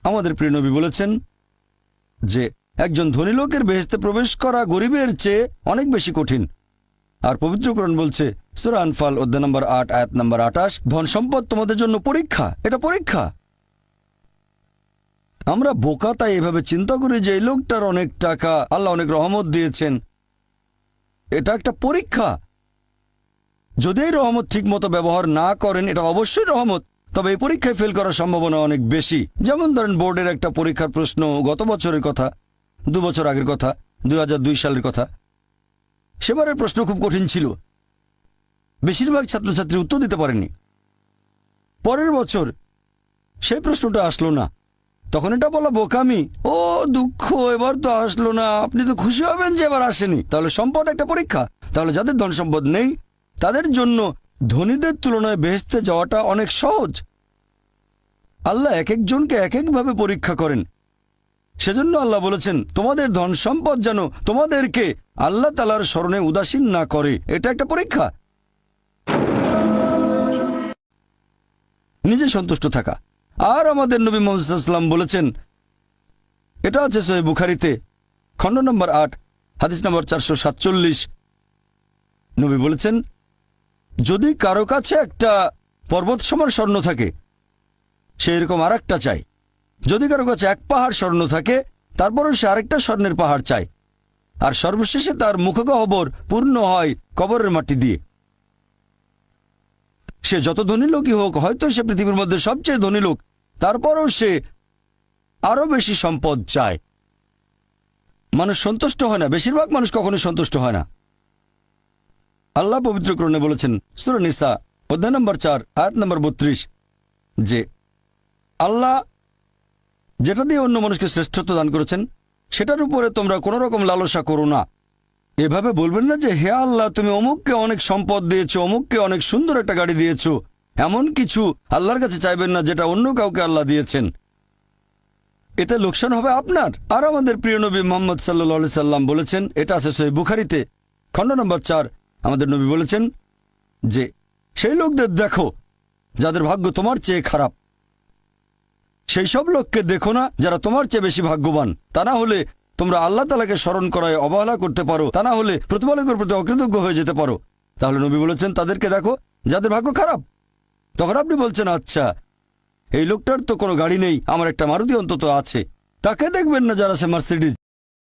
আমাদের প্রিয় নবী বলেছেন যে একজন ধনী লোকের বেহেশতে প্রবেশ করা গরিবের চেয়ে অনেক বেশি কঠিন। আর পবিত্র কোরআন বলছে সূরা আনফাল অধ্যায় নম্বর 8 আয়াত নম্বর 28, ধন সম্পদ তোমাদের জন্য পরীক্ষা, এটা পরীক্ষা। আমরা বোকা তাই এভাবে চিন্তা করি যে এই লোকটার অনেক টাকা, আল্লাহ অনেক রহমত দিয়েছেন, এটা একটা পরীক্ষা। যদি এই রহমত ঠিক মতো ব্যবহার না করেন এটা অবশ্যই রহমত, তবে এই পরীক্ষায় ফেল করার সম্ভাবনা অনেক বেশি। যেমন ধরেন বোর্ডের একটা পরীক্ষার প্রশ্ন গত বছরের কথা, 2 বছর আগের কথা, 2002 সালের কথা। সেবারের প্রশ্ন খুব কঠিন ছিল, বেশিরভাগ ছাত্রছাত্রী উত্তর দিতে পারেনি। পরের বছর সেই প্রশ্নটা আসলো না, তখন এটা বলা বোকামি, ও দুঃখ এবার তো আসলো না, আপনি তো খুশি হবেন যে এবার আসেনি। তাহলে সম্পদ একটা পরীক্ষা। তাহলে যাদের ধন সম্পদ নেই তাদের জন্য ধনীদের তুলনায় বেহেশতে যাওয়াটা অনেক সহজ। আল্লাহ এক একজনকে এক একভাবে পরীক্ষা করেন। সেজন্য আল্লাহ বলেছেন তোমাদের ধন সম্পদ যেন তোমাদেরকে আল্লাহ তাআলার স্মরণে উদাসীন না করে, এটা একটা পরীক্ষা। নিজে সন্তুষ্ট থাকা। আর আমাদের নবী মুহাম্মদ সাল্লাল্লাহু আলাইহি ওয়াসাল্লাম বলেছেন, এটা আছে সহিহ বুখারীতে খণ্ড নম্বর 8 হাদিস নম্বর 447, নবী বলেছেন যদি কারো কাছে একটা পর্বত সমান স্বর্ণ থাকে সে এরকম আরেকটা চায়, যদি কারো কাছে এক পাহাড় স্বর্ণ থাকে তারপরও সে আরেকটা স্বর্ণের পাহাড় চায়, আর সর্বশেষে তার মুখগহ্বর পূর্ণ হয় কবরের মাটি দিয়ে। সে যত ধনী লোকই হোক, হয়তো সে পৃথিবীর মধ্যে সবচেয়ে ধনী লোক, তারপরও সে আরো বেশি সম্পদ চায়। মানুষ সন্তুষ্ট হয় না, বেশিরভাগ মানুষ কখনো সন্তুষ্ট হয় না। আল্লাহ পবিত্র কোরআনে বলেছেন সূরা নিসা অধ্যায় নম্বর 4 আয়াত নম্বর 32 যে আল্লাহ যেটা দিয়ে অন্য মানুষকে শ্রেষ্ঠত্ব দান করেছেন সেটার উপরে তোমরা কোনো রকম লালসা করো না। এভাবে বলবেন না যে হে আল্লাহ তুমি অমুককে অনেক সম্পদ দিয়েছো, অমুককে অনেক সুন্দর একটা গাড়ি দিয়েছো, এমন কিছু আল্লাহর কাছে চাইবেন না যেটা অন্য কাউকে আল্লাহ দিয়েছেন, এতে লোকসান হবে আপনার। আর আমাদের প্রিয় নবী মুহাম্মদ সাল্লাল্লাহু আলাইহি সাল্লাম বলেছেন, এটা আছে সহিহ বুখারীতে খণ্ড নম্বর 4, আমাদের নবী বলেছেন যে সেই লোকদের দেখো যাদের ভাগ্য তোমার চেয়ে খারাপ, সেই সব লোককে দেখো না যারা তোমার চেয়ে বেশি ভাগ্যবান। তা না হলে তোমরা আল্লাহ তাআলাকে স্মরণ করায় অবহেলা করতে পারো, তা না হলে প্রতিপালকের প্রতি অকৃতজ্ঞ হয়ে যেতে পারো। তাহলে নবী বলেছেন তাদেরকে দেখো যাদের ভাগ্য খারাপ। তখন আপনি বলছেন আচ্ছা এই লোকটার তো কোনো গাড়ি নেই, আমার একটা মারুতি অন্তত আছে। তাকে দেখবেন না যারা সে মার্সিডিজ